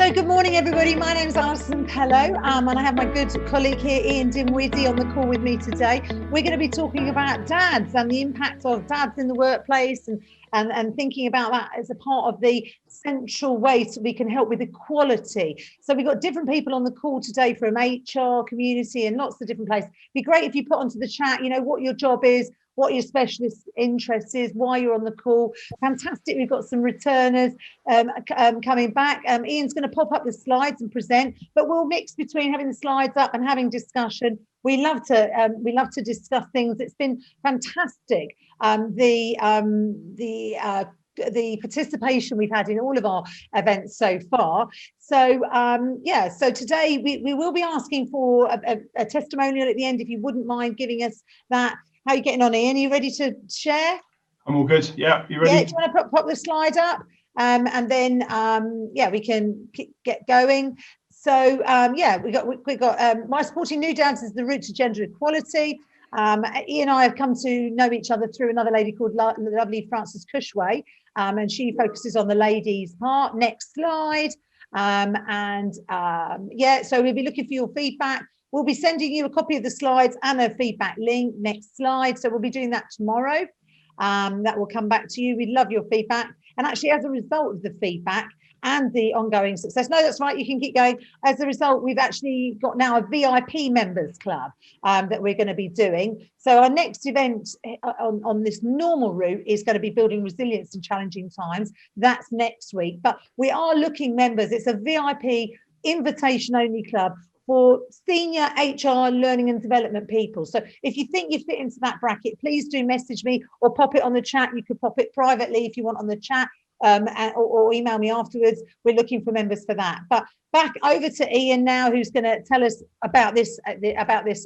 So good morning, everybody. My name is Alison Pello, and I have my good colleague here, Ian Dinwiddie, on the call with me today. We're going to be talking about dads and the impact of dads in the workplace and thinking about that as a part of the central ways that we can help with equality. So we've got different people on the call today from HR, community, and lots of different places. It'd be great if you put onto the chat, what your job is, what your specialist interest is, why you're on the call. Fantastic. We've got some returners coming back. Ian's going to pop up the slides and present, but we'll mix between having the slides up and having discussion. We love to discuss things. It's been fantastic. The participation we've had in all of our events so far. So so today we will be asking for a testimonial at the end, if you wouldn't mind giving us that. How are you getting on, Ian? Are you ready to share? I'm all good. Yeah, you ready? Yeah, do you want to pop the slide up? And then we can get going. So we got My Supporting New Dads is the Route to Gender Equality. Ian and I have come to know each other through another lady called lovely Frances Cushway, and she focuses on the ladies' part. Next slide. So we'll be looking for your feedback. We'll be sending you a copy of the slides and a feedback link. Next slide. So we'll be doing that tomorrow. That will come back to you. We'd love your feedback. And actually, as a result of the feedback and the ongoing success, no, that's right, you can keep going. As a result, we've actually got now a VIP members club that we're going to be doing. So our next event on this normal route is going to be building resilience in challenging times. That's next week. But we are looking members. It's a VIP invitation only club for senior HR learning and development people. So if you think you fit into that bracket, please do message me or pop it on the chat. You could pop it privately if you want on the chat, or email me afterwards. We're looking for members for that. But back over to Ian now, who's going to tell us about this.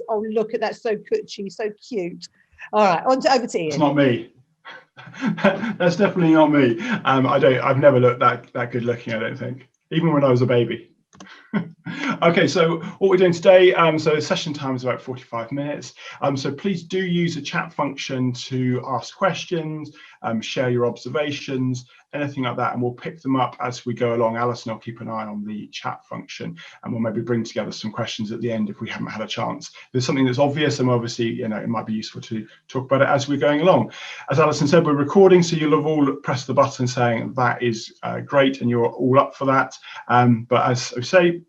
Oh, look at that, so cutchy, so cute. All right, over to Ian. It's not me. That's definitely not me. I've never looked that good looking, I don't think, even when I was a baby. Okay, so what we're doing today, so session time is about 45 minutes. So please do use the chat function to ask questions, share your observations, anything like that, and we'll pick them up as we go along. Alison will keep an eye on the chat function, and we'll maybe bring together some questions at the end if we haven't had a chance. If there's something that's obvious, and obviously, it might be useful to talk about it as we're going along. As Alison said, we're recording, so you'll have all pressed the button saying that is great, and you're all up for that. But as I say,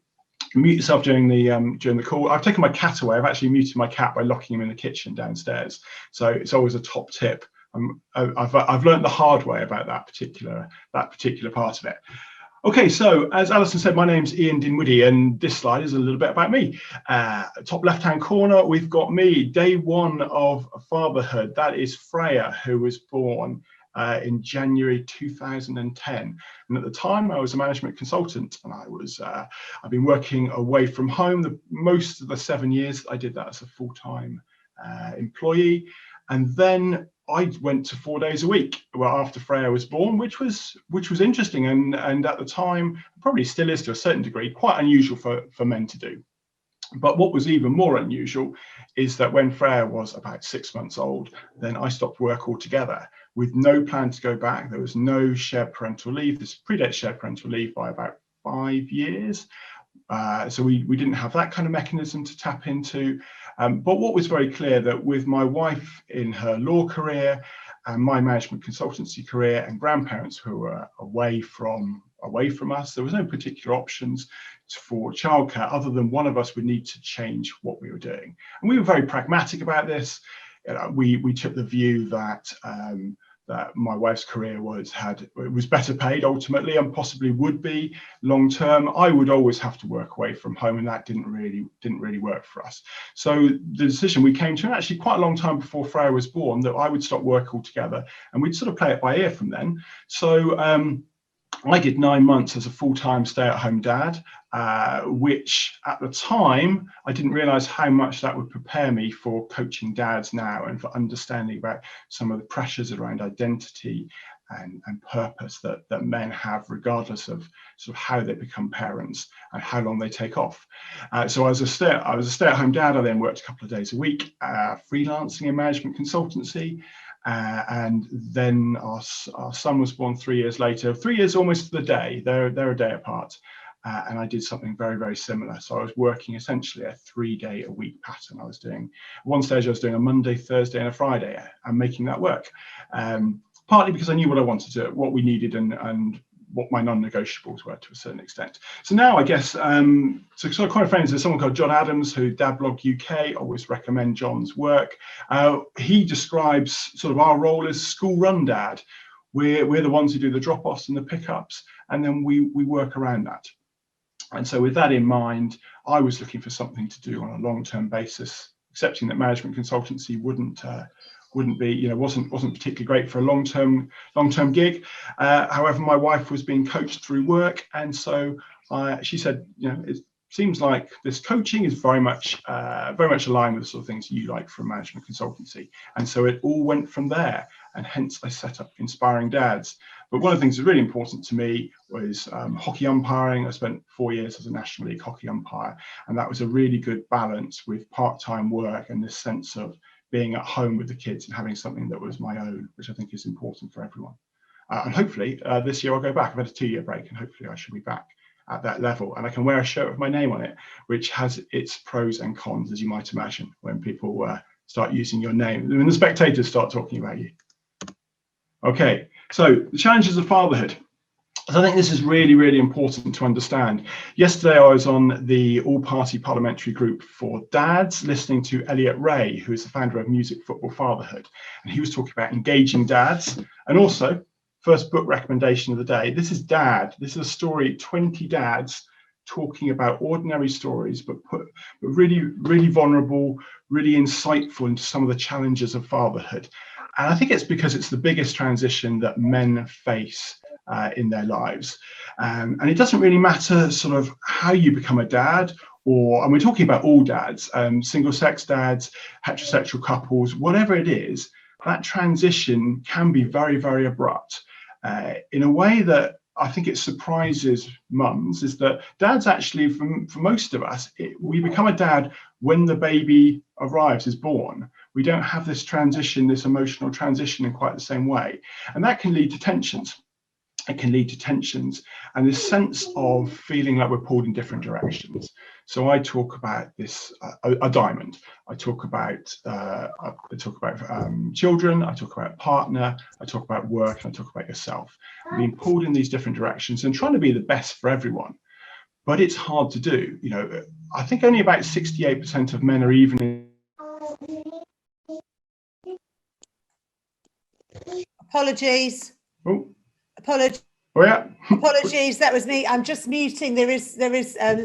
mute yourself during the call. I've taken my cat away. I've actually muted my cat by locking him in the kitchen downstairs. So it's always a top tip. I've learned the hard way about that particular part of it. Okay, so as Alison said, my name's Ian Dinwiddie, and this slide is a little bit about me. Top left-hand corner, we've got me, day one of fatherhood. That is Freya, who was born in January 2010, and at the time I was a management consultant, and I've been working away from home most of the 7 years. I did that as a full-time employee, and then I went to 4 days a week after Freya was born, which was interesting, and at the time probably still is to a certain degree quite unusual for men to do. But what was even more unusual is that when Freya was about 6 months old, then I stopped work altogether with no plan to go back. There was no shared parental leave. This predates shared parental leave by about 5 years. So we didn't have that kind of mechanism to tap into. But what was very clear, that with my wife in her law career and my management consultancy career and grandparents who were away from us, there was no particular options for childcare other than one of us would need to change what we were doing. And we were very pragmatic about this. We took the view that my wife's career was better paid ultimately, and possibly would be long term. I would always have to work away from home, and that didn't really work for us. So the decision we came to, actually quite a long time before Freya was born, that I would stop work altogether, and we'd sort of play it by ear from then. So I did 9 months as a full-time stay-at-home dad, which at the time I didn't realize how much that would prepare me for coaching dads now, and for understanding about some of the pressures around identity and purpose that men have, regardless of sort of how they become parents and how long they take off. So I was a stay-at-home dad. I then worked a couple of days a week, freelancing in management consultancy. And then our son was born 3 years later, 3 years almost to the day. They're a day apart. and I did something very, very similar. So I was working essentially a 3-day-a-week pattern. I was doing, at one stage I was doing a Monday, Thursday and a Friday, and making that work. Partly because I knew what I wanted to, what we needed, and what my non-negotiables were to a certain extent. So now I guess, so sort of quite friends, there's someone called John Adams, who Dadblog UK, always recommend John's work. He describes sort of our role as school run dad. We're the ones who do the drop-offs and the pickups, and then we work around that. And so with that in mind, I was looking for something to do on a long-term basis, accepting that management consultancy wouldn't be, you know, wasn't particularly great for a long-term gig. However, my wife was being coached through work, and so she said, you know, it seems like this coaching is very much aligned with the sort of things you like from management consultancy. And so it all went from there, and hence I set up Inspiring Dads. But one of the things that's really important to me was hockey umpiring. I spent 4 years as a National League hockey umpire, and that was a really good balance with part-time work and this sense of being at home with the kids and having something that was my own, which I think is important for everyone. And hopefully this year I'll go back. I've had a 2-year break, and hopefully I should be back at that level. And I can wear a shirt with my name on it, which has its pros and cons, as you might imagine, when people start using your name, when the spectators start talking about you. Okay, so the challenges of fatherhood. So I think this is really, really important to understand. Yesterday, I was on the all-party parliamentary group for dads, listening to Elliot Ray, who is the founder of Music Football Fatherhood. And he was talking about engaging dads. And also, first book recommendation of the day, this is Dad. This is a story, 20 dads talking about ordinary stories, but really, really vulnerable, really insightful into some of the challenges of fatherhood. And I think it's because it's the biggest transition that men face in their lives. And it doesn't really matter sort of how you become a dad, and we're talking about all dads, single sex dads, heterosexual couples, whatever it is, that transition can be very, very abrupt. In a way that I think it surprises mums, is that dads actually, for most of us, we become a dad when the baby arrives, is born. We don't have this transition, this emotional transition in quite the same way. And that can lead to tensions. It can lead to tensions and this sense of feeling like we're pulled in different directions. So I talk about this, a diamond. I talk about children, I talk about partner, I talk about work, and I talk about yourself. Being pulled in these different directions and trying to be the best for everyone. But it's hard to do. You know, I think only about 68% of men are even. Apologies. Oh. Apologies. Oh yeah. Apologies, that was me. I'm just muting. There is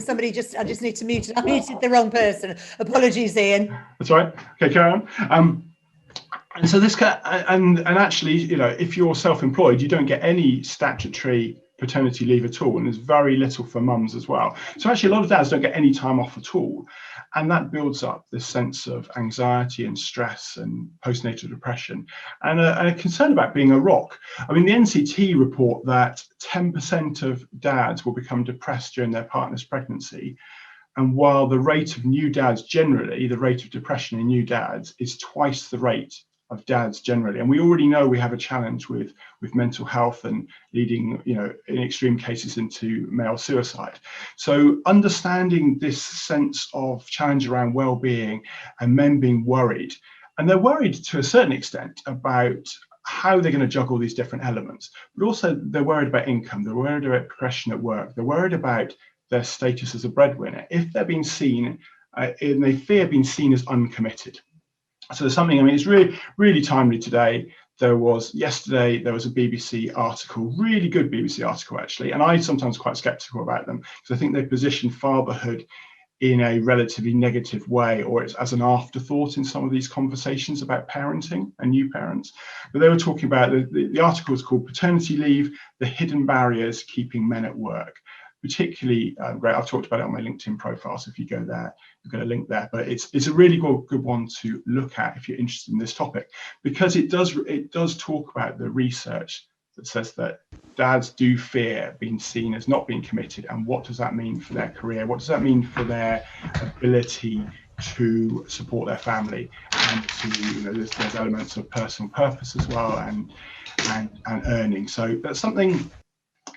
somebody I just need to mute it. I muted the wrong person. Apologies, Ian. That's right. Okay, carry on. And so this and actually, you know, if you're self-employed, you don't get any statutory paternity leave at all, and there's very little for mums as well. So actually a lot of dads don't get any time off at all, and that builds up this sense of anxiety and stress and postnatal depression and a concern about being a rock. I mean, the NCT report that 10% of dads will become depressed during their partner's pregnancy, and while the rate of new dads generally, the rate of depression in new dads is twice the rate of dads generally. And we already know we have a challenge with mental health and leading, you know, in extreme cases into male suicide. So understanding this sense of challenge around well-being and men being worried, and they're worried to a certain extent about how they're going to juggle these different elements, but also they're worried about income, they're worried about progression at work, they're worried about their status as a breadwinner, if they're being seen, and they fear being seen as uncommitted. So there's something, I mean, it's really, really timely today. Yesterday, there was a BBC article, really good BBC article, actually. And I'm sometimes quite skeptical about them because I think they position fatherhood in a relatively negative way, or it's as an afterthought in some of these conversations about parenting and new parents. But they were talking about, the article is called Paternity Leave, the Hidden Barriers Keeping Men at Work. Particularly great. I've talked about it on my LinkedIn profile, so if you go there, you've got a link there. But it's a really good one to look at if you're interested in this topic, because it does talk about the research that says that dads do fear being seen as not being committed, and what does that mean for their career? What does that mean for their ability to support their family, and to, you know, there's elements of personal purpose as well, and earning. So that's something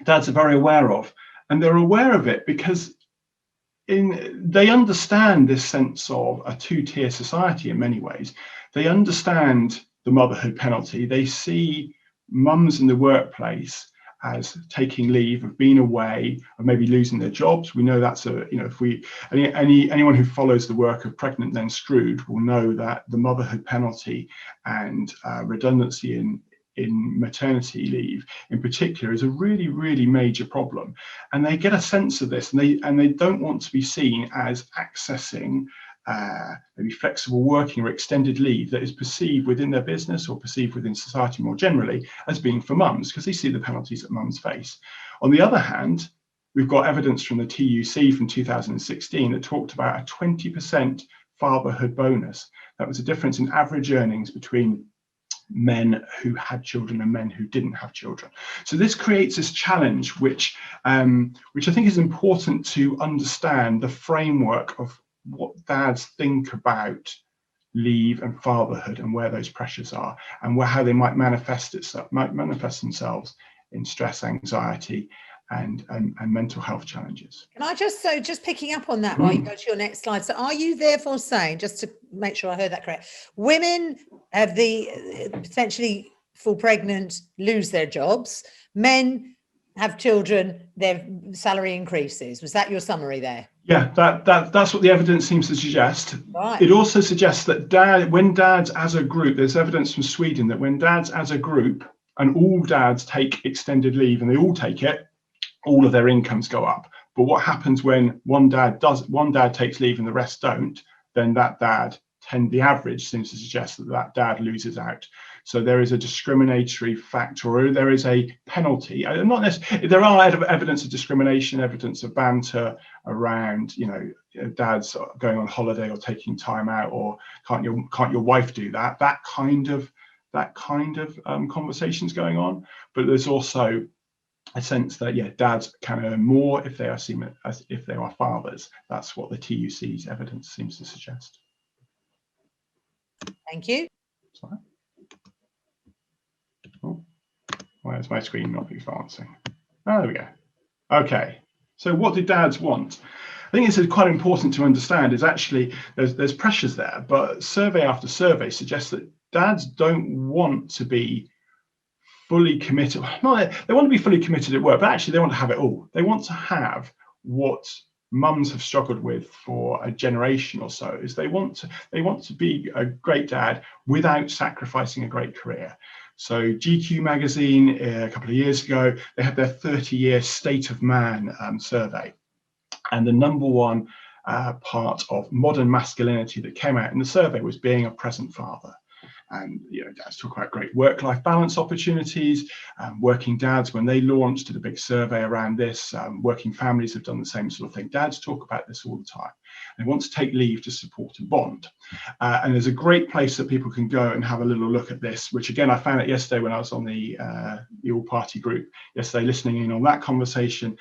dads are very aware of. And they're aware of it because they understand this sense of a two-tier society in many ways. They understand the motherhood penalty. They see mums in the workplace as taking leave, of being away, of maybe losing their jobs. We know that's if we, anyone who follows the work of Pregnant Then Screwed will know that the motherhood penalty and redundancy in maternity leave in particular is a really, really major problem. And they get a sense of this, and they don't want to be seen as accessing maybe flexible working or extended leave that is perceived within their business or perceived within society more generally as being for mums, because they see the penalties that mums face. On the other hand, we've got evidence from the TUC from 2016 that talked about a 20% fatherhood bonus. That was a difference in average earnings between men who had children and men who didn't have children. So this creates this challenge, which I think is important to understand the framework of what dads think about leave and fatherhood and where those pressures are and how they might manifest themselves in stress, anxiety, and mental health challenges. Can I just picking up on that while you go to your next slide. So are you therefore saying, just to make sure I heard that correct, women have the potentially fall pregnant, lose their jobs, men have children, their salary increases? Was that your summary there? Yeah, that's what the evidence seems to suggest. Right. It also suggests that when dads as a group, there's evidence from Sweden that when dads as a group and all dads take extended leave and they all take it, all of their incomes go up. But what happens when one dad takes leave and the rest don't, then that dad, the average seems to suggest that dad loses out. So there is a discriminatory factor, or there is a penalty. Not necessarily, there are evidence of discrimination, evidence of banter around, dads going on holiday or taking time out, or can't your wife do that? That kind of conversations going on. But there's also a sense that dads can earn more if they are seen as if they are fathers. That's what the TUC's evidence seems to suggest. Thank you. Sorry. Oh, where's my screen not advancing? Oh, there we go. Okay, so what do dads want? I think it's quite important to understand is actually there's pressures there, but survey after survey suggests that dads don't want to be fully committed. They want to be fully committed at work, but actually they want to have it all. They want to have what mums have struggled with for a generation or so, is they want to be a great dad without sacrificing a great career. So GQ magazine a couple of years ago, they had their 30-year State of Man survey, and the number one part of modern masculinity that came out in the survey was being a present father. And dads talk about great work-life balance opportunities. Working dads, when they launched, did a big survey around this. Working families have done the same sort of thing. Dads talk about this all the time. They want to take leave to support and bond. And there's a great place that people can go and have a little look at this, which again, I found out yesterday when I was on the all-party group yesterday, listening in on that conversation.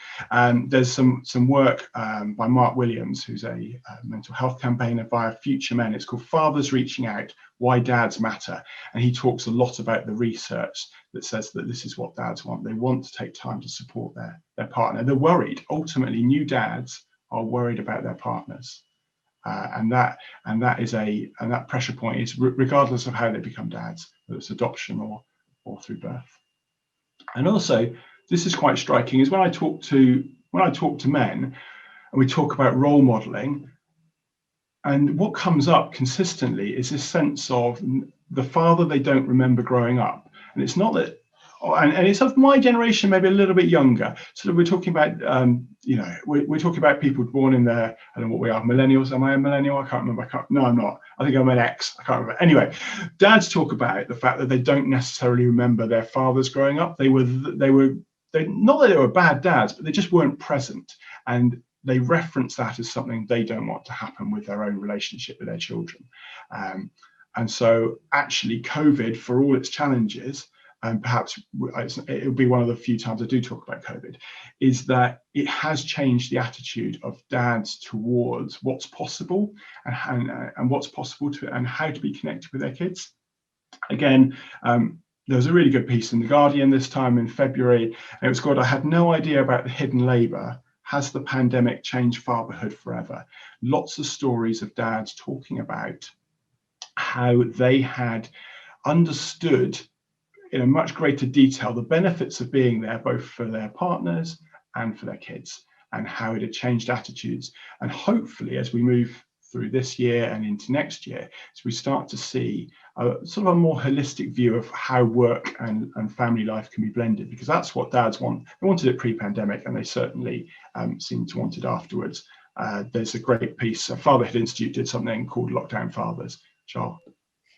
There's some work by Mark Williams, who's a mental health campaigner via Future Men. It's called Fathers Reaching Out, Why Dads Matter. And he talks a lot about the research that says that this is what dads want. They want to take time to support their partner. They're worried. Ultimately, new dads are worried about their partners. And that pressure point is regardless of how they become dads, whether it's adoption or through birth. And also, this is quite striking, is when I talk to men and we talk about role modeling, and what comes up consistently is this sense of the father they don't remember growing up. And it's not that, and it's of my generation, maybe a little bit younger. So we're talking about, we're talking about people born in the, I don't know what we are, millennials. Am I a millennial? I can't remember. No, I'm not. I think I'm an X. I can't remember. Anyway, dads talk about the fact that they don't necessarily remember their fathers growing up. They not that they were bad dads, but they just weren't present. And they reference that as something they don't want to happen with their own relationship with their children. And so actually COVID, for all its challenges, and perhaps it'll be one of the few times I do talk about COVID, is that it has changed the attitude of dads towards what's possible and what's possible and how to be connected with their kids. Again, there was a really good piece in The Guardian this time in February, and it was called "I Had No Idea About the Hidden Labour. Has the Pandemic Changed Fatherhood Forever?" Lots of stories of dads talking about how they had understood in a much greater detail the benefits of being there, both for their partners and for their kids, and how it had changed attitudes. And hopefully, as we move through this year and into next year, as we start to see a sort of a more holistic view of how work and family life can be blended, because that's what dads want. They wanted it pre-pandemic, and they certainly seem to want it afterwards. There's a great piece, Fatherhood Institute did something called Lockdown Fathers, which I'll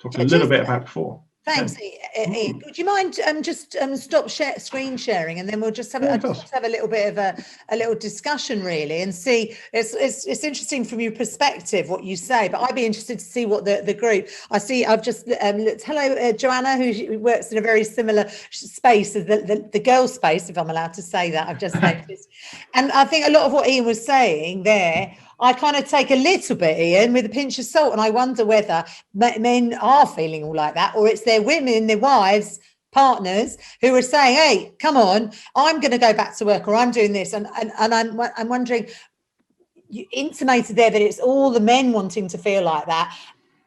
talk a little bit about before. Thanks, Ian. Would you mind just stop screen sharing, and then we'll just have, have a little bit of a little discussion, really, and see. It's interesting from your perspective what you say, but I'd be interested to see what the group. I see. I've just looked. Hello, Joanna, who works in a very similar space as the girl space, if I'm allowed to say that. I've just noticed, and I think a lot of what Ian was saying there, I kind of take a little bit, Ian, with a pinch of salt, and I wonder whether men are feeling all like that, or it's their women, their wives, partners who are saying, "Hey, come on, I'm going to go back to work, or I'm doing this," and I'm wondering. You intimated there that it's all the men wanting to feel like that,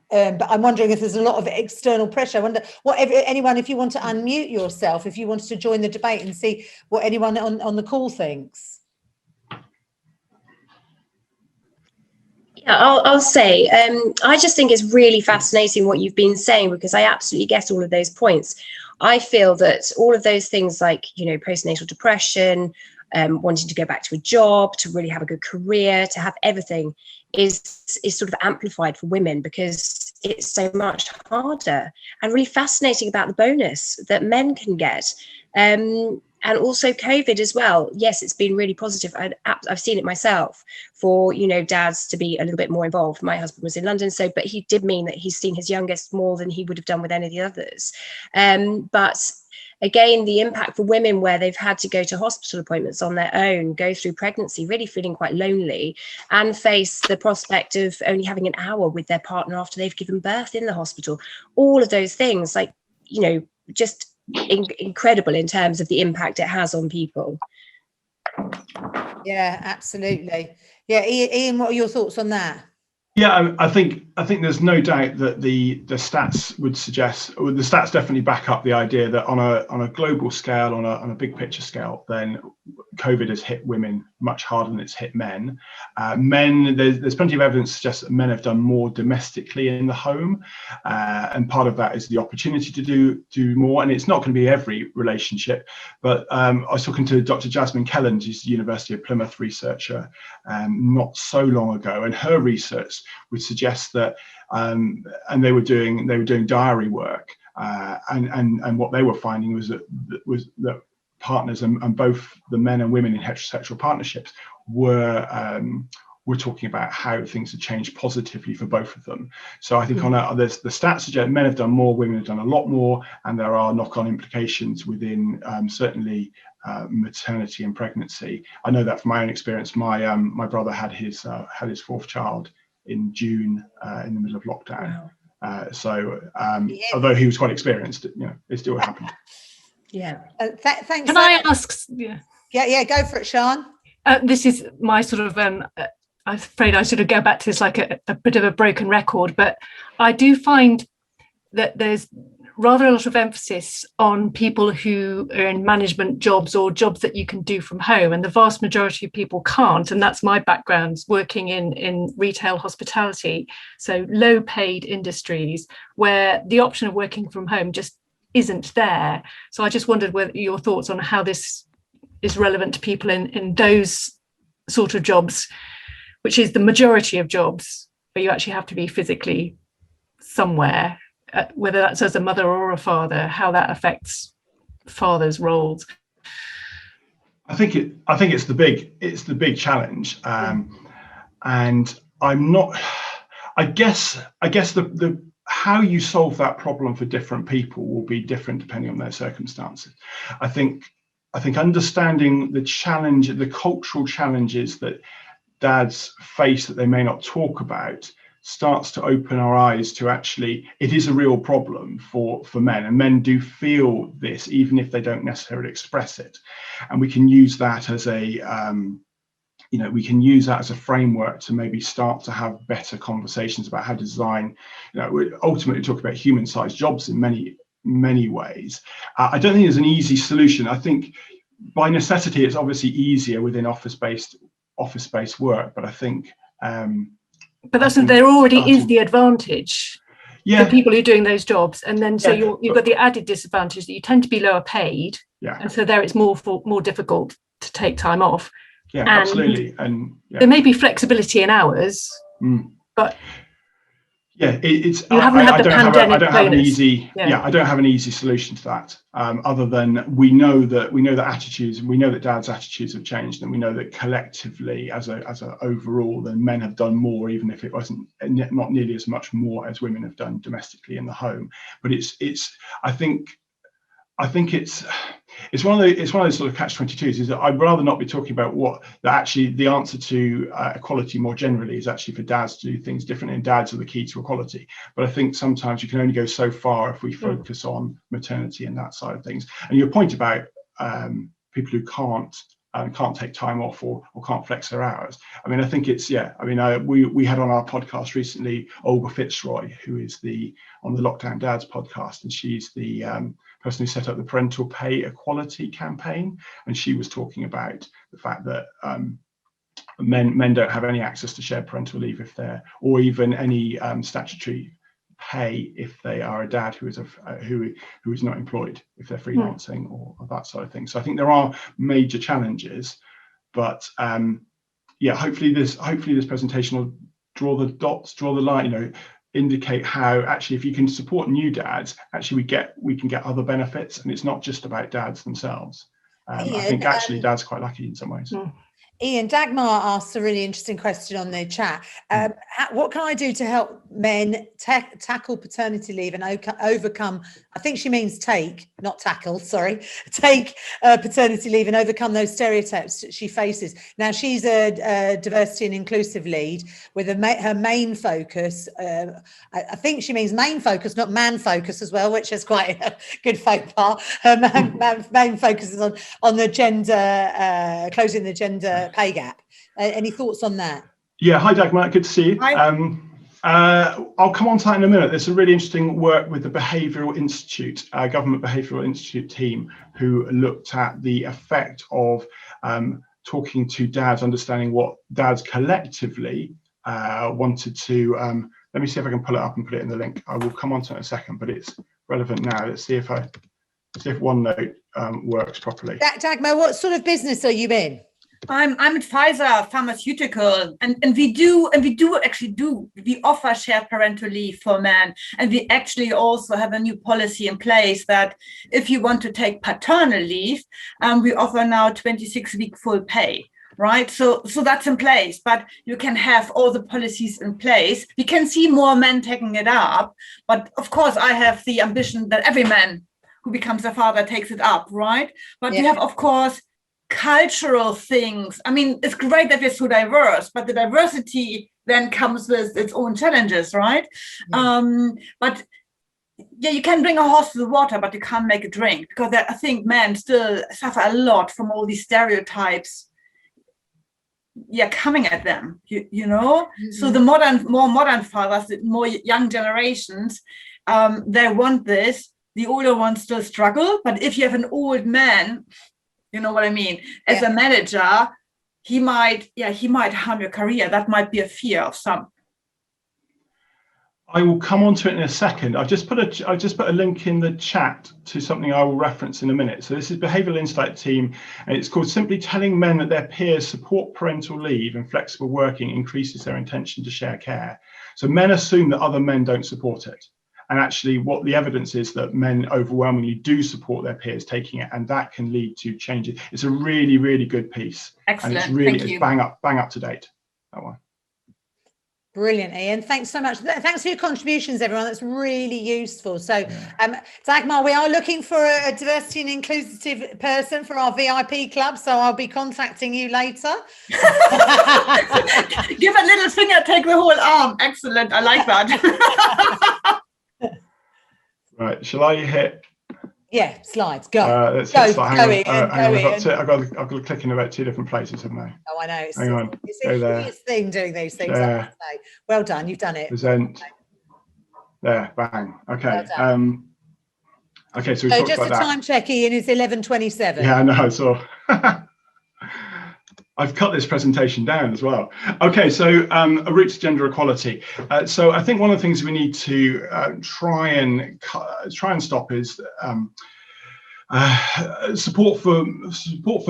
but I'm wondering if there's a lot of external pressure. I wonder anyone, if you want to unmute yourself, if you wanted to join the debate and see what anyone on the call thinks. I'll say, I just think it's really fascinating what you've been saying, because I absolutely get all of those points. I feel that all of those things, like, postnatal depression, wanting to go back to a job, to really have a good career, to have everything, is sort of amplified for women, because it's so much harder. And really fascinating about the bonus that men can get. And also COVID as well. Yes, it's been really positive. I've seen it myself for, dads to be a little bit more involved. My husband was in London, but he did mean that he's seen his youngest more than he would have done with any of the others. But again, the impact for women, where they've had to go to hospital appointments on their own, go through pregnancy, really feeling quite lonely, and face the prospect of only having an hour with their partner after they've given birth in the hospital. All of those things, just incredible in terms of the impact it has on people. Yeah, absolutely. Yeah, Ian, what are your thoughts on that? Yeah, I think there's no doubt that the stats would suggest, or the stats definitely back up the idea that on a global scale, on a big picture scale, then COVID has hit women much harder than it's hit men. There's plenty of evidence to suggest that men have done more domestically in the home, and part of that is the opportunity to do more. And it's not going to be every relationship, but I was talking to Dr. Jasmine Kelland, who's the University of Plymouth researcher, not so long ago, and her research would suggest that, and they were doing diary work, and what they were finding was that partners and both the men and women in heterosexual partnerships were talking about how things had changed positively for both of them. So I think there's the stats suggest men have done more, women have done a lot more, and there are knock-on implications within certainly maternity and pregnancy. I know that from my own experience. My brother had his fourth child in June in the middle of lockdown. Wow. Although he was quite experienced, it still happened. Yeah. Thanks. Can I ask? Yeah, go for it, Sian. This is my sort of, I'm afraid I sort of go back to this like a bit of a broken record, but I do find that there's rather a lot of emphasis on people who are in management jobs or jobs that you can do from home, and the vast majority of people can't. And that's my background, working in retail hospitality, so low paid industries where the option of working from home just isn't there. So I just wondered whether your thoughts on how this is relevant to people in those sort of jobs, which is the majority of jobs where you actually have to be physically somewhere, whether that's as a mother or a father, how that affects fathers' roles. I think it's the big challenge, and I'm not. I guess the how you solve that problem for different people will be different depending on their circumstances. I think understanding the cultural challenges that dads face that they may not talk about, starts to open our eyes to actually it is a real problem for men, and men do feel this even if they don't necessarily express it, and we can use that as a we can use that as a framework to maybe start to have better conversations about how to design. We ultimately talk about human-sized jobs in many ways. I don't think there's an easy solution. I think by necessity it's obviously easier within office-based work, but I think but there already is the advantage for people who are doing those jobs, and then so you've got the added disadvantage that you tend to be lower paid, and so there it's more difficult to take time off. Absolutely. And there may be flexibility in hours, but it's you haven't had the pandemic. I don't have an easy solution to that, other than we know that attitudes, we know that dads' attitudes have changed, and we know that collectively as a overall, then men have done more, even if it wasn't not nearly as much more as women have done domestically in the home. But I think it's one of those sort of catch-22s, is that I'd rather not be talking about actually the answer to equality more generally is actually for dads to do things differently, and dads are the key to equality. But I think sometimes you can only go so far if we focus on maternity and that side of things. And your point about people who can't take time off or can't flex their hours. I mean, I think it's we had on our podcast recently Olga Fitzroy, who is on the Lockdown Dads podcast, and she's the person who set up the parental pay equality campaign, and she was talking about the fact that men don't have any access to shared parental leave or even any statutory pay if they are a dad who is not employed, if they're freelancing or that sort of thing. So I think there are major challenges, but hopefully this presentation will draw the line, indicate how actually if you can support new dads, actually we can get other benefits, and it's not just about dads themselves. I think actually dad's quite lucky in some ways. Ian, Dagmar asked a really interesting question on the chat. What can I do to help men tackle paternity leave and overcome, I think she means take, not tackle, sorry, take paternity leave and overcome those stereotypes that she faces? Now, she's a diversity and inclusive lead with her main focus, I think she means main focus, not man focus as well, which is quite a good faux pas. Her main focus is on the gender, closing the gender pay gap. Any thoughts on that? Yeah, hi Dagmar, good to see you. I'll come on to that in a minute. There's some really interesting work with the Behavioural Institute, Government Behavioural Institute team, who looked at the effect of talking to dads, understanding what dads collectively wanted to. Let me see if I can pull it up and put it in the link. I will come on to it in a second, but it's relevant now. Let's see if OneNote works properly. Dagmar, what sort of business are you in? I'm at Pfizer Pharmaceutical, and we offer shared parental leave for men, and we actually also have a new policy in place that if you want to take paternal leave, we offer now 26-week full pay. Right, so that's in place, but you can have all the policies in place. We can see more men taking it up, but of course I have the ambition that every man who becomes a father takes it up, right? But we have, of course, cultural things. I mean, it's great that we're so diverse, but the diversity then comes with its own challenges, right? But you can bring a horse to the water, but you can't make it drink, because I think men still suffer a lot from all these stereotypes coming at them, So the more modern fathers, the more young generations, they want this. The older ones still struggle, but if you have an old man, you know what I mean, as a manager, he might harm your career. That might be a fear of some. I will come on to it in a second. I've just put a link in the chat to something I will reference in a minute. So this is Behavioural Insight team, and it's called Simply Telling Men That Their Peers Support Parental Leave and Flexible Working Increases Their Intention to Share Care. So men assume that other men don't support it. And actually what the evidence is that men overwhelmingly do support their peers taking it, and that can lead to changes. It's a really, really good piece. Excellent. And it's bang up to date, that one. Brilliant, Ian. Thanks so much. Thanks for your contributions, everyone. That's really useful. So, Dagmar, we are looking for a diversity and inclusive person for our VIP club. So I'll be contacting you later. Give a little finger, take the whole arm. Excellent. I like that. Right. Shall I hit? Yeah, slides. Go. Let's go, hit slide. Hang on. I've got to click in about 2 different places, haven't I? Oh, I know. Hang on. It's a hideous thing doing these things. I must say. Well done. You've done it. Present. There. Bang. Okay. Well okay. So we talked just about a that. time check, Ian. It's 11:27. Yeah, I know. So I've cut this presentation down as well. Okay, so a route to gender equality. So I think one of the things we need to try and stop is support for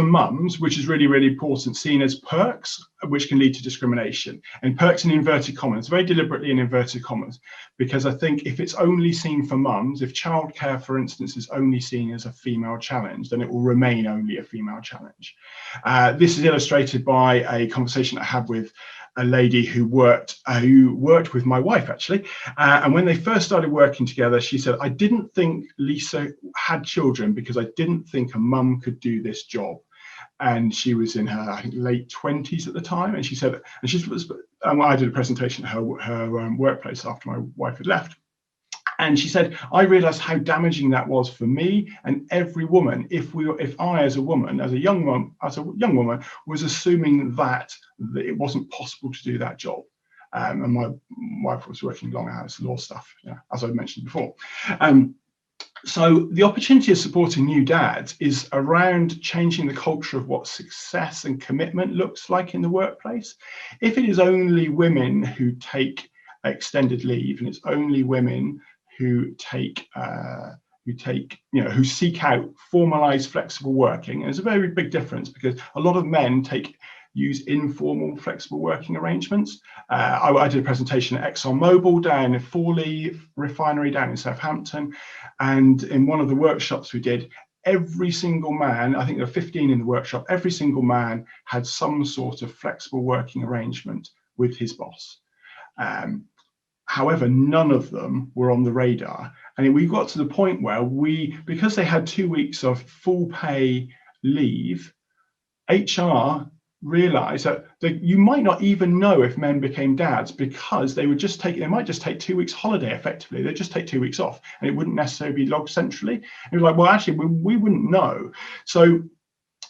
mums, which is really, really important, seen as perks, which can lead to discrimination. And perks in inverted commas, very deliberately in inverted commas, because I think if it's only seen for mums, if childcare, for instance, is only seen as a female challenge, then it will remain only a female challenge. This is illustrated by a conversation I had with a lady who worked with my wife, actually. And when they first started working together, she said, I didn't think Lisa had children because I didn't think a mum could do this job. And she was in her, I think, late 20s at the time. And she said, I did a presentation at her workplace after my wife had left. And she said, I realized how damaging that was for me and every woman if I, as a woman, as a young woman, was assuming that it wasn't possible to do that job. And my wife was working long hours law stuff, as I mentioned before. So the opportunity of supporting new dads is around changing the culture of what success and commitment looks like in the workplace. If it is only women who take extended leave, and it's only women who seek out formalized flexible working, and there's a very big difference because a lot of men use informal flexible working arrangements. I did a presentation at ExxonMobil down in Fawley refinery down in Southampton, and in one of the workshops we did, every single man, I think there were 15 in the workshop, every single man had some sort of flexible working arrangement with his boss. However, none of them were on the radar. And we got to the point where because they had 2 weeks of full pay leave, HR realized that you might not even know if men became dads because they might just take 2 weeks holiday effectively. They'd just take 2 weeks off and it wouldn't necessarily be logged centrally. And it was like, well, actually, we wouldn't know. So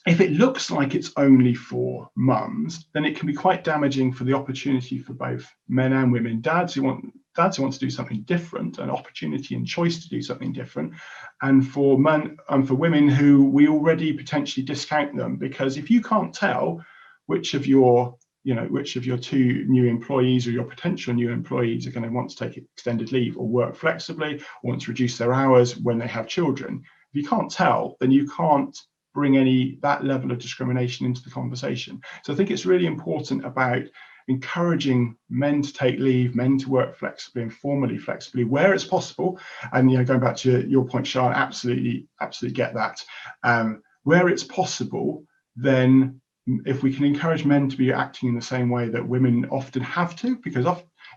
if it looks like it's only for mums, then it can be quite damaging for the opportunity for both men and women. Dads who want to do something different, an opportunity and choice to do something different, and for men and for women who we already potentially discount them, because if you can't tell which of your 2 new employees or your potential new employees are going to want to take extended leave or work flexibly or want to reduce their hours when they have children, if you can't tell, then you can't bring that level of discrimination into the conversation. So I think it's really important about encouraging men to take leave, men to work flexibly and formally flexibly where it's possible. And going back to your point, Sian, absolutely get that. Where it's possible, then if we can encourage men to be acting in the same way that women often have to, because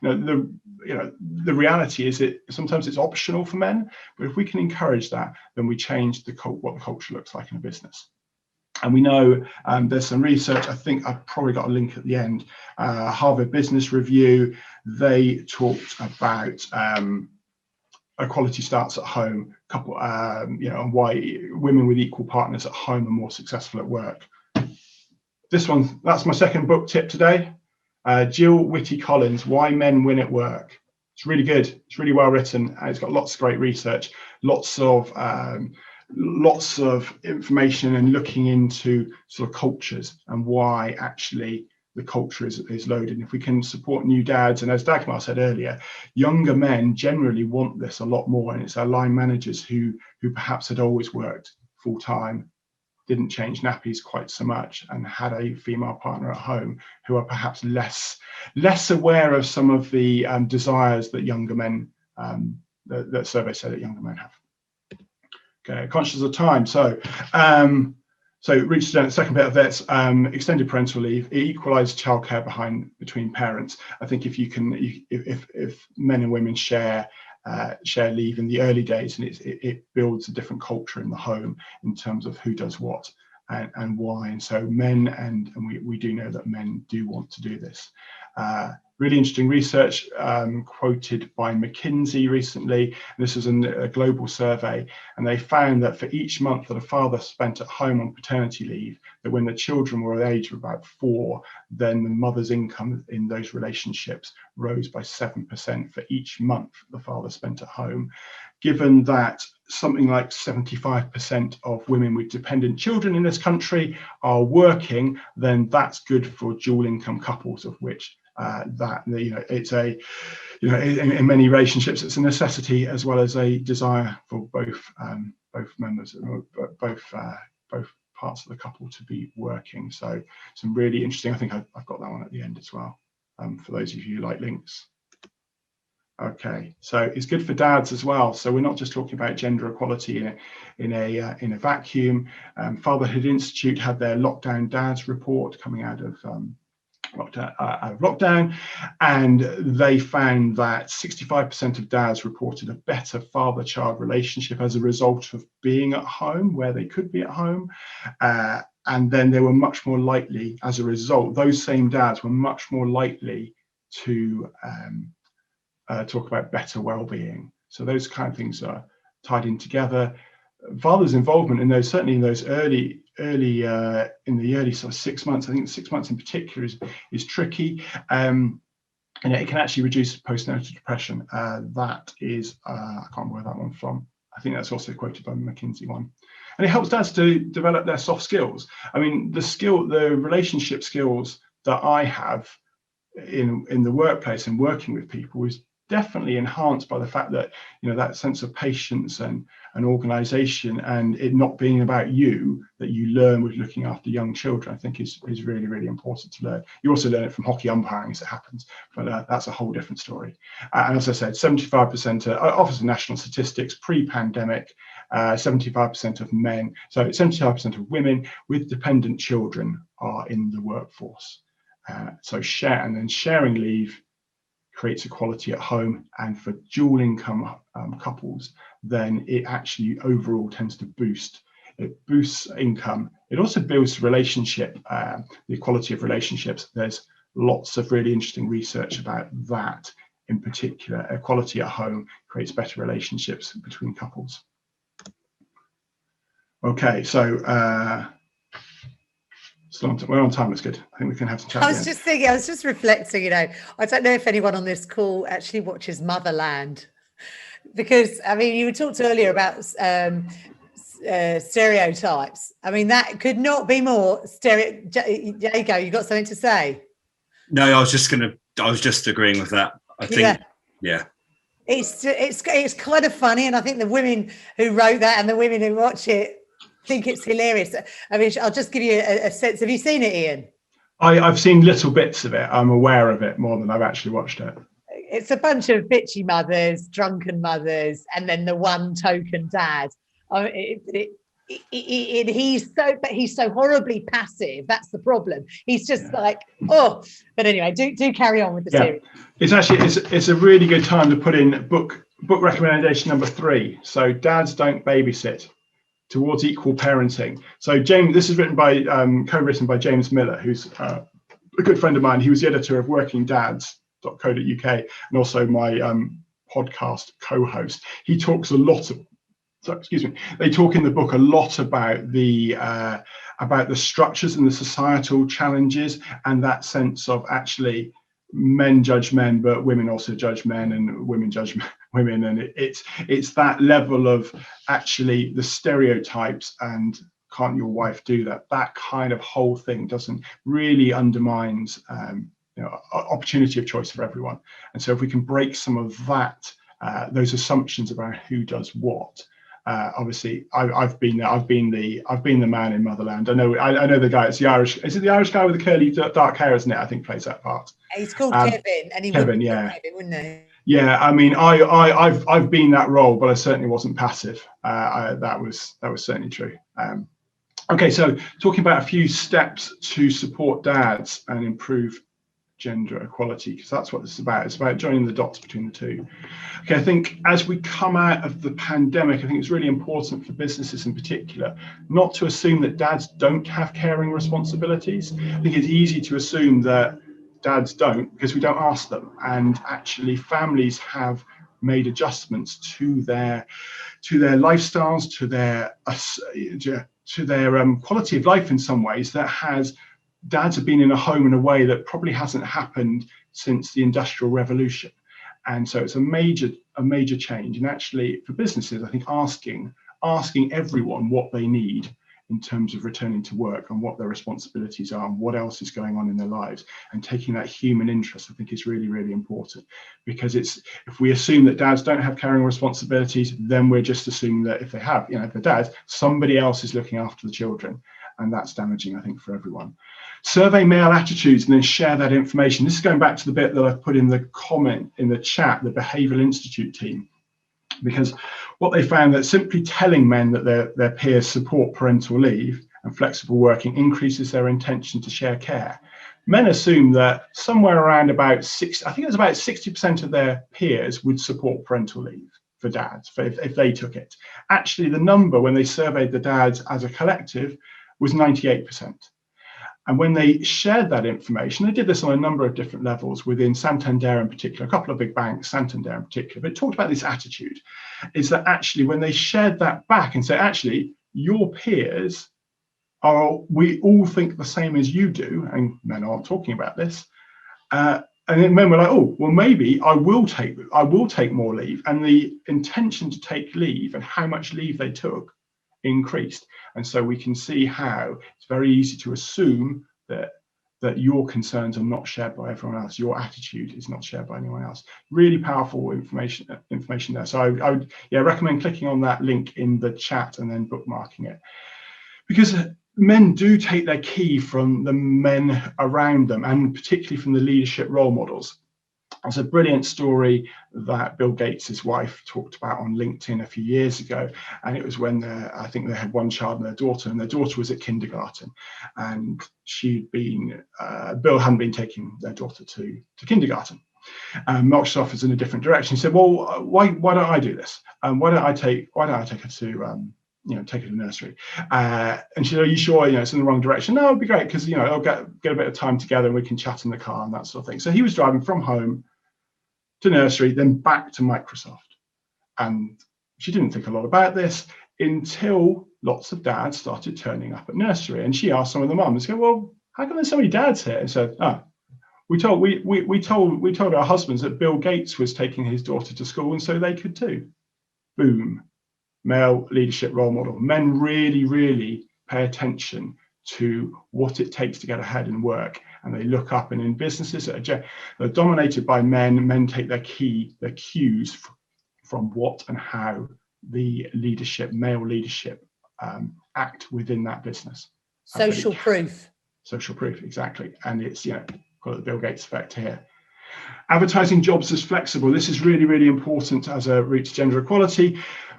the reality is that sometimes it's optional for men, but if we can encourage that, then we change what the culture looks like in a business. And we know there's some research, I think I've probably got a link at the end, Harvard Business Review, they talked about equality starts at home, and why women with equal partners at home are more successful at work. That's my second book tip today. Jill Whitty Collins, Why Men Win at Work. It's really good. It's really well written. And it's got lots of great research, lots of information and looking into sort of cultures and why actually the culture is loaded. And if we can support new dads, and as Dagmar said earlier, younger men generally want this a lot more. And it's our line managers who perhaps had always worked full time, didn't change nappies quite so much, and had a female partner at home, who are perhaps less aware of some of the desires that younger men, that survey said that younger men have. Okay, conscious of time. So So reached the second bit of this, extended parental leave. It equalises childcare between parents. I think if men and women share leave in the early days, and it builds a different culture in the home in terms of who does what and why. And so men, and we do know that men do want to do this. Really interesting research quoted by McKinsey recently. This was a global survey, and they found that for each month that a father spent at home on paternity leave, that when the children were at the age of about 4, then the mother's income in those relationships rose by 7% for each month the father spent at home. Given that something like 75% of women with dependent children in this country are working, then that's good for dual income couples, of which it's in many relationships it's a necessity as well as a desire for both members, both parts of the couple to be working. So some really interesting. I think I've got that one at the end as well, for those of you who like links. Okay, so it's good for dads as well. So we're not just talking about gender equality in a vacuum. Fatherhood Institute had their Lockdown Dads report coming out of lockdown, and they found that 65% of dads reported a better father-child relationship as a result of being at home where they could be at home, and then they were much more likely, as a result, those same dads were much more likely to talk about better well-being. So those kind of things are tied in together. Father's involvement in those, certainly in those early sort of 6 months, I think 6 months in particular is tricky, and it can actually reduce postnatal depression. That is, I can't remember where that one's from. I think that's also quoted by the McKinsey one. And it helps dads to develop their soft skills. I mean, the relationship skills that I have in the workplace and working with people is definitely enhanced by the fact that, that sense of patience and organization, and it not being about you, that you learn with looking after young children, I think is really, really important to learn. You also learn it from hockey umpiring as it happens, but that's a whole different story. And as I said, 75% Office of National Statistics pre-pandemic, 75% of men, so 75% of women with dependent children are in the workforce. So sharing leave creates equality at home, and for dual income couples, then it actually overall tends to boosts income. It also builds relationship, the quality of relationships. There's lots of really interesting research about that in particular. Equality at home creates better relationships between couples. Okay, so we're on time. It's good. I think we can have some chat. I was just thinking, I was just reflecting, I don't know if anyone on this call actually watches Motherland, because you talked earlier about stereotypes. That could not be more Jago, you got something to say? No, I was just agreeing with that. I think, yeah. It's kind of funny, and I think the women who wrote that and the women who watch it think it's hilarious. I'll just give you a sense. Have you seen it, Ian? I've seen little bits of it. I'm aware of it more than I've actually watched it. It's a bunch of bitchy mothers, drunken mothers, and then the one token dad. He's so horribly passive. That's the problem. He's just like, oh. But anyway, do carry on with the series. It's actually it's a really good time to put in book recommendation number 3. So dads don't babysit, towards equal parenting. So James, this is written by co-written by James Miller, who's a good friend of mine. He was the editor of workingdads.co.uk and also my podcast co-host. He talks a lot of, they talk in the book a lot about the structures and the societal challenges, and that sense of actually men judge men, but women also judge men, and women judge women, and it's that level of actually the stereotypes and can't your wife do that kind of whole thing doesn't really undermines opportunity of choice for everyone. And so if we can break some of that, those assumptions about who does what, obviously I've been the man in Motherland. I know the guy. It's the Irish. Is it the Irish guy with the curly dark hair? Isn't it? I think plays that part. He's called Kevin, and Kevin, wouldn't he? Yeah, I've been that role, but I certainly wasn't passive. That was certainly true. Okay, so talking about a few steps to support dads and improve gender equality, because that's what this is about. It's about joining the dots between the two. Okay, I think as we come out of the pandemic, I think it's really important for businesses in particular not to assume that dads don't have caring responsibilities. I think it's easy to assume that dads don't because we don't ask them, and actually families have made adjustments to their lifestyles, to their quality of life in some ways that has dads have been in a home in a way that probably hasn't happened since the Industrial Revolution. And so it's a major change. And actually for businesses, I think asking everyone what they need in terms of returning to work and what their responsibilities are and what else is going on in their lives, and taking that human interest, I think is really, really important. Because if we assume that dads don't have caring responsibilities, then we're just assuming that if they have, if they're dads, somebody else is looking after the children. And that's damaging, I think, for everyone. Survey male attitudes and then share that information. This is going back to the bit that I've put in the comment in the chat, the Behavioural Institute team, because what they found that simply telling men that their peers support parental leave and flexible working increases their intention to share care. Men assume that somewhere around about 60% of their peers would support parental leave for dads, if they took it. Actually, the number when they surveyed the dads as a collective was 98%. And when they shared that information, they did this on a number of different levels within Santander in particular, a couple of big banks, Santander in particular, but it talked about this attitude, is that actually when they shared that back and said, actually, your peers we all think the same as you do, and men aren't talking about this, and then men were like, oh, well, maybe I will take more leave, and the intention to take leave and how much leave they took increased. And so we can see how it's very easy to assume that your concerns are not shared by everyone else. Your attitude is not shared by anyone else. Really powerful information there. So I would recommend clicking on that link in the chat and then bookmarking it, because men do take their key from the men around them, and particularly from the leadership role models. There's a brilliant story that Bill Gates' wife talked about on LinkedIn a few years ago, and it was when I think they had one child and their daughter was at kindergarten, and Bill hadn't been taking their daughter to kindergarten. Microsoft was in a different direction. He said, well, why don't I do this? Why don't I take her to take her to nursery? And she said, are you sure it's in the wrong direction? No, it'd be great, because I'll get a bit of time together and we can chat in the car and that sort of thing. So he was driving from home to nursery, then back to Microsoft. And she didn't think a lot about this until lots of dads started turning up at nursery. And she asked some of the mums, well, how come there's so many dads here? And said, we told our husbands that Bill Gates was taking his daughter to school, and so they could too. Boom. Male leadership role model. Men really, really pay attention to what it takes to get ahead in work, and they look up. And in businesses that are dominated by men take their cues from what and how the male leadership act within that business. Social proof, exactly. And it's call it the Bill Gates effect here. Advertising jobs as flexible. This is really, really important as a route to gender equality.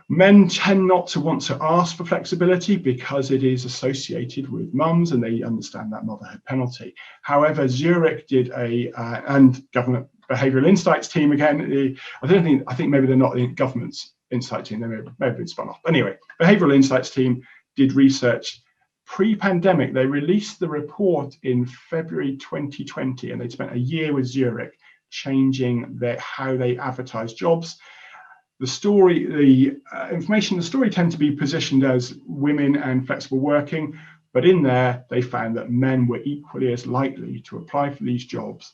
Men tend not to want to ask for flexibility because it is associated with mums, and they understand that motherhood penalty. However, Zurich did and Government Behavioural Insights team again. I think maybe they're not the government's insight team. They may have been spun off. Anyway, Behavioural Insights team did research pre-pandemic. They released the report in February 2020, and they spent a year with Zurich changing how they advertise jobs. The information in the story tend to be positioned as women and flexible working, but in there they found that men were equally as likely to apply for these jobs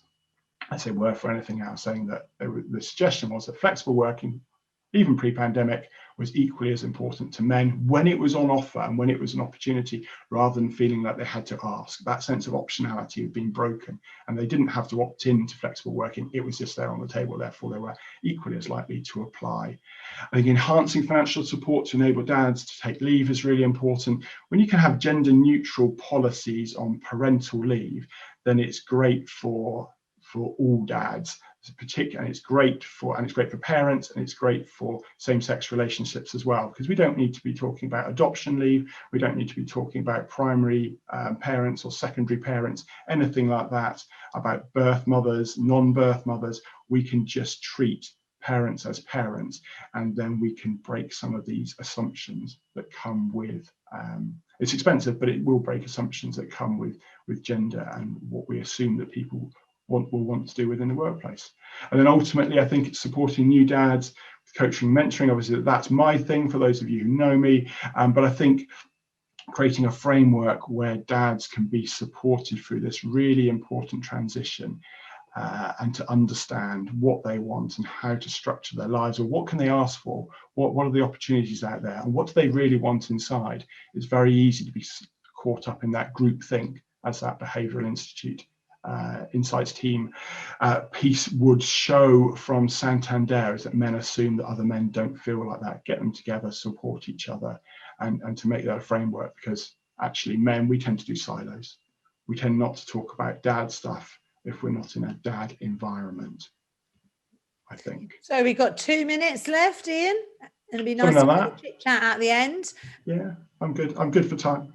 as they were for anything else, saying that the suggestion was that flexible working, even pre-pandemic, was equally as important to men when it was on offer and when it was an opportunity, rather than feeling like they had to ask. That sense of optionality had been broken, and they didn't have to opt in to flexible working. It was just there on the table. Therefore, they were equally as likely to apply. I think enhancing financial support to enable dads to take leave is really important. When you can have gender neutral policies on parental leave, then it's great for all dads. particularly, and it's great for parents, and it's great for same-sex relationships as well, because we don't need to be talking about adoption leave, we don't need to be talking about primary parents or secondary parents, anything like that, about birth mothers, non-birth mothers. We can just treat parents as parents, and then we can break some of these assumptions that come with it's expensive, but it will break assumptions that come with gender and what we assume that people will want to do within the workplace. And then ultimately, I think it's supporting new dads, coaching, mentoring. Obviously, that's my thing for those of you who know me, but I think creating a framework where dads can be supported through this really important transition, and to understand what they want and how to structure their lives, or what can they ask for, what are the opportunities out there, and what do they really want inside. It's very easy to be caught up in that group think, as that Behavioural Institute Insights team piece would show from Santander, is that men assume that other men don't feel like that. Get them together, support each other, and to make that a framework, because actually men, we tend to do silos. We tend not to talk about dad stuff if we're not in a dad environment, I think. So we've got 2 minutes left, Ian. It'll be nice Something to like have a chit chat at the end. Yeah, I'm good. I'm good for time.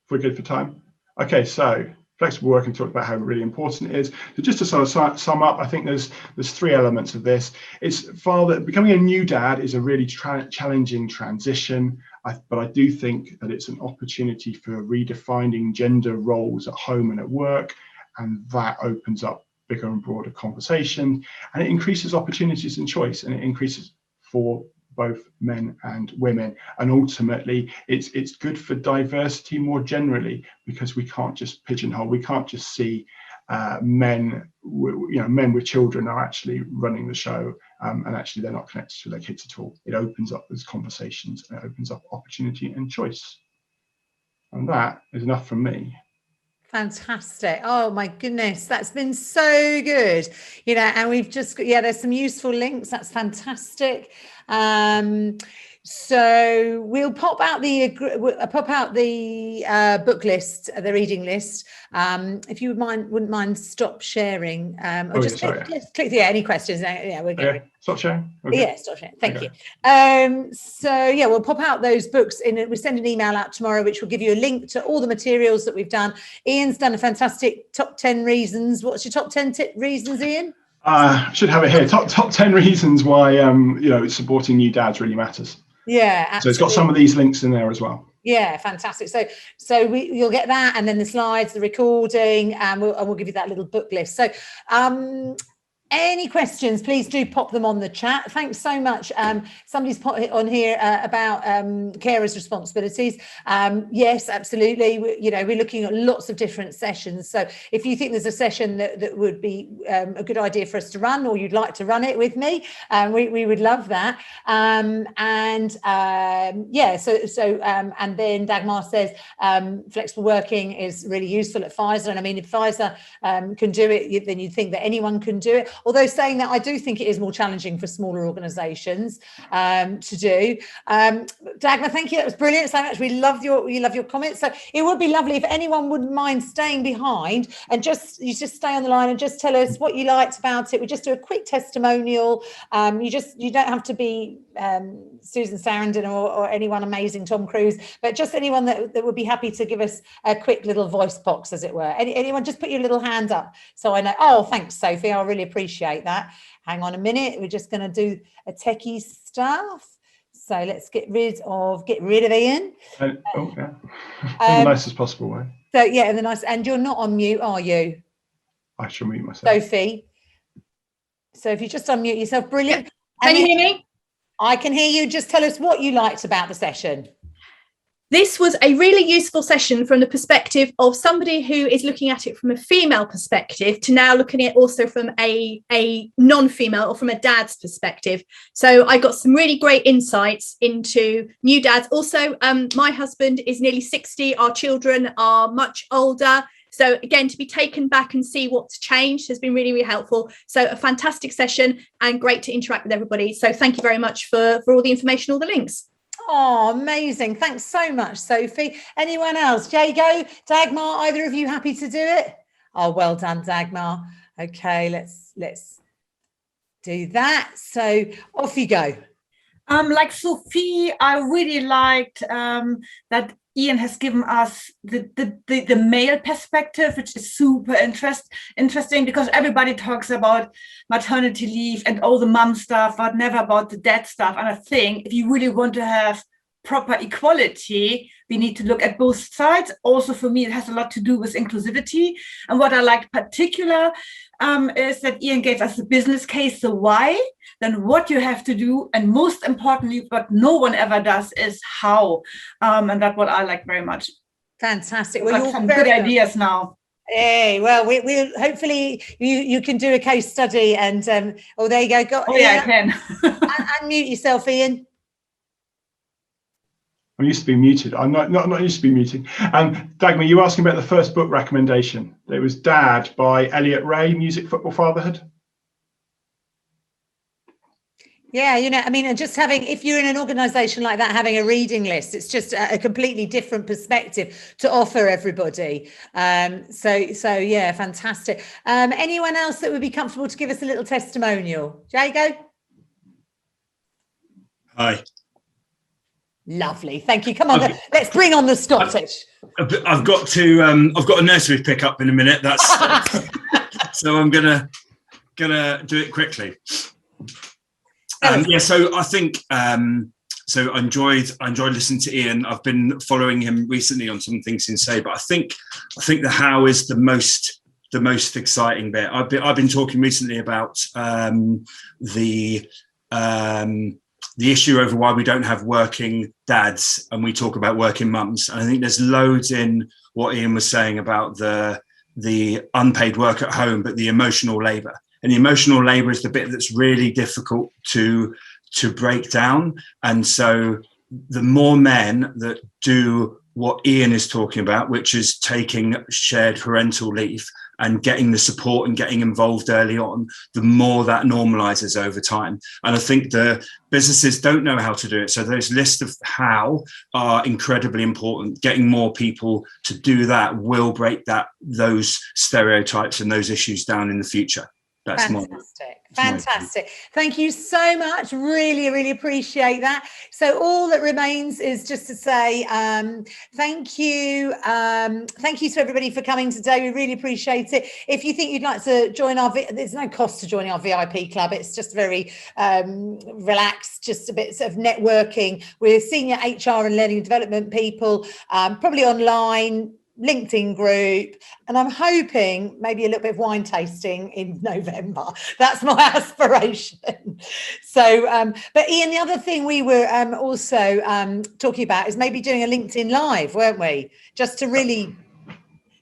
If we're good for time. Okay, so flexible working, talked about how really important it is. So just to sort of sum up, I think there's 3 elements of this. It's becoming a new dad is a really challenging transition, but I do think that it's an opportunity for redefining gender roles at home and at work, and that opens up bigger and broader conversation, and it increases opportunities and choice, and it increases for both men and women, and ultimately it's good for diversity more generally, because we can't just pigeonhole, we can't just see men with children are actually running the show, and actually they're not connected to their kids at all. It opens up those conversations, and it opens up opportunity and choice, and that is enough from me. Fantastic. Oh my goodness, that's been so good. And we've just got, there's some useful links. That's fantastic. So we'll pop out the book list, the reading list. If you wouldn't mind stop sharing, or just click any questions. We're going. Stop sharing. Okay. Yeah, stop sharing. Thank you. So we'll pop out those books we send an email out tomorrow, which will give you a link to all the materials that we've done. Ian's done a fantastic top 10 reasons. What's your top 10 reasons, Ian? Should have it here. Top 10 reasons why supporting new dads really matters. Yeah, absolutely. So it's got some of these links in there as well. Yeah, fantastic. So you'll get that, and then the slides, the recording, and we'll give you that little book list. So any questions, please do pop them on the chat. Thanks so much. Somebody's put it on here about carers' responsibilities. Yes, absolutely. We're looking at lots of different sessions. So if you think there's a session that would be a good idea for us to run, or you'd like to run it with me, we would love that. And then Dagmar says flexible working is really useful at Pfizer. And I mean, if Pfizer can do it, then you'd think that anyone can do it. Although saying that, I do think it is more challenging for smaller organisations to do. Dagmar, thank you. That was brilliant so much. We love your comments. So it would be lovely if anyone wouldn't mind staying behind and just stay on the line and just tell us what you liked about it. We just do a quick testimonial. You don't have to be Susan Sarandon or anyone amazing, Tom Cruise, but just anyone that would be happy to give us a quick little voice box, as it were. Anyone, just put your little hand up so I know. Oh, thanks, Sophie. I really appreciate that. Hang on a minute. We're just going to do a techie stuff. So let's get rid of Ian. In the nicest possible way. So yeah, in the nice. And you're not on mute, are you? I shall mute myself. Sophie. So if you just unmute yourself, brilliant. Can you hear me? I can hear you. Just tell us what you liked about the session. This was a really useful session from the perspective of somebody who is looking at it from a female perspective to now looking at it also from a non-female or from a dad's perspective. So I got some really great insights into new dads. Also, my husband is nearly 60. Our children are much older. So again, to be taken back and see what's changed has been really, really helpful. So a fantastic session and great to interact with everybody. So thank you very much for all the information, all the links. Oh, amazing. Thanks so much, Sophie. Anyone else? Jago, Dagmar, either of you happy to do it? Oh, well done, Dagmar. Okay, let's do that. So off you go. Like Sophie, I really liked that Ian has given us the male perspective, which is super interesting because everybody talks about maternity leave and all the mum stuff, but never about the dad stuff. And I think if you really want to have proper equality, we need to look at both sides. Also, for me, it has a lot to do with inclusivity. And what I liked particular is that Ian gave us the business case, the why, then what you have to do, and most importantly, what no one ever does is how. And that's what I like very much. Fantastic. Well, you're some good ideas now. Hey, well, we'll hopefully you can do a case study and there you go. I can. Unmute yourself, Ian. I'm used to being muted. I'm not used to being muted. Dagmar, you were asking about the first book recommendation. It was Dad by Elliot Ray, Music, Football, Fatherhood. Yeah, I mean, and just having, if you're in an organisation like that, having a reading list, it's just a completely different perspective to offer everybody. So yeah, fantastic. Anyone else that would be comfortable to give us a little testimonial? Jago? Hi. Lovely, thank you. Come on, let's bring on the Scottish. I've got a nursery pick up in a minute. That's so I'm gonna do it quickly. So I think so I enjoyed listening to Ian. I've been following him recently on some things he say, but I think the how is the most exciting bit. I've been talking recently about the issue over why we don't have working dads and we talk about working mums. And I think there's loads in what Ian was saying about the unpaid work at home, but the emotional labour. And the emotional labour is the bit that's really difficult to break down. And so the more men that do what Ian is talking about, which is taking shared parental leave and getting the support and getting involved early on, the more that normalizes over time. And I think the businesses don't know how to do it. So those lists of how are incredibly important. Getting more people to do that will break those stereotypes and those issues down in the future. That's fantastic. Thank you so much. Really, really appreciate that. So all that remains is just to say thank you. Thank you to everybody for coming today. We really appreciate it. If you think you'd like to join there's no cost to joining our VIP club. It's just very relaxed, just a bit of networking with senior HR and learning and development people, probably online, LinkedIn group, and I'm hoping maybe a little bit of wine tasting in November. That's my aspiration. So, but Ian, the other thing we were also talking about is maybe doing a LinkedIn Live, weren't we? Just to really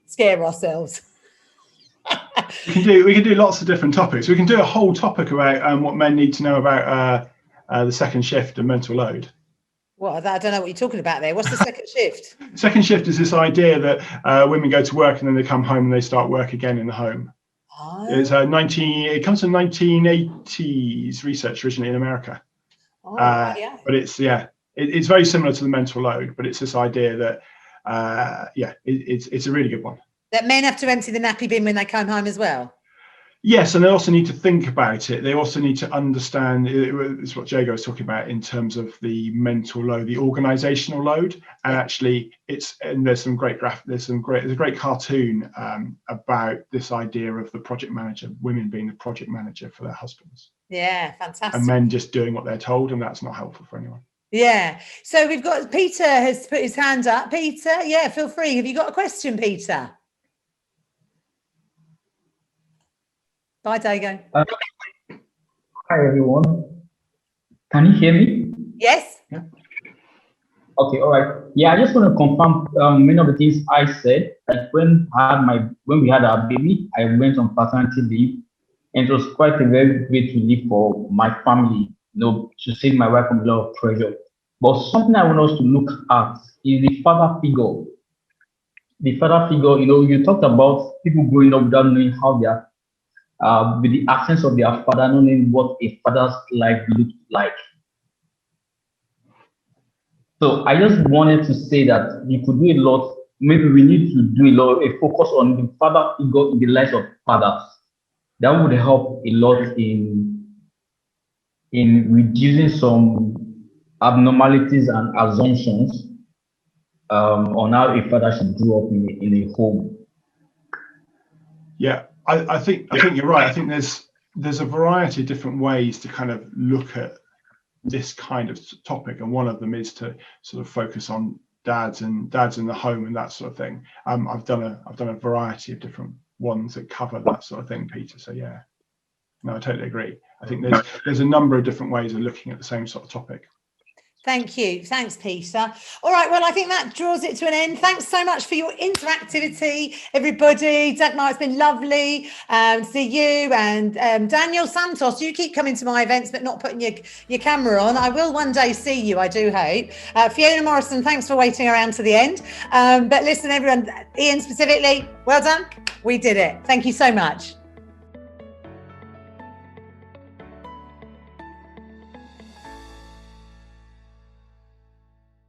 scare ourselves. We can do lots of different topics. We can do a whole topic about what men need to know about the second shift and mental load. Well, I don't know what you're talking about there. What's the second shift? Second shift is this idea that women go to work and then they come home and they start work again in the home. Oh. It comes from 1980s research originally in America. Oh, yeah. But it's very similar to the mental load, but it's this idea that it's a really good one. That men have to empty the nappy bin when they come home as well. Yes, and they also need to think about it. They also need to understand. It's what Jago was talking about in terms of the mental load, the organizational load, and actually, there's a great cartoon about this idea of the project manager, women being the project manager for their husbands. Yeah, fantastic. And men just doing what they're told, and that's not helpful for anyone. Yeah. So we've got Peter has put his hand up. Peter, yeah, feel free. Have you got a question, Peter? Bye, Dago. Hi, everyone. Can you hear me? Yes. Yeah. Okay, all right. Yeah, I just want to confirm many of the things I said. Like when we had our baby, I went on paternity leave, and it was quite a very great relief for my family, to save my wife from a lot of pressure. But something I want us to look at is the father figure. The father figure, you talked about people growing up without knowing how they are. With the absence of their father, not knowing what a father's life looked like. So I just wanted to say that you could do a lot. Maybe we need to do a focus on the father figure in the lives of fathers. That would help a lot in in reducing some abnormalities and assumptions on how a father should grow up in a home. Yeah, I think you're right. I think there's a variety of different ways to kind of look at this kind of topic, and one of them is to sort of focus on dads in the home and that sort of thing. I've done a variety of different ones that cover that sort of thing, Peter. So yeah, no, I totally agree. I think there's a number of different ways of looking at the same sort of topic. Thank you. Thanks, Peter. All right. Well, I think that draws it to an end. Thanks so much for your interactivity, everybody. Dagmar, it's been lovely to see you. And Daniel Santos, you keep coming to my events, but not putting your camera on. I will one day see you, I do hope. Fiona Morrison, thanks for waiting around to the end. But listen, everyone, Ian specifically, well done. We did it. Thank you so much.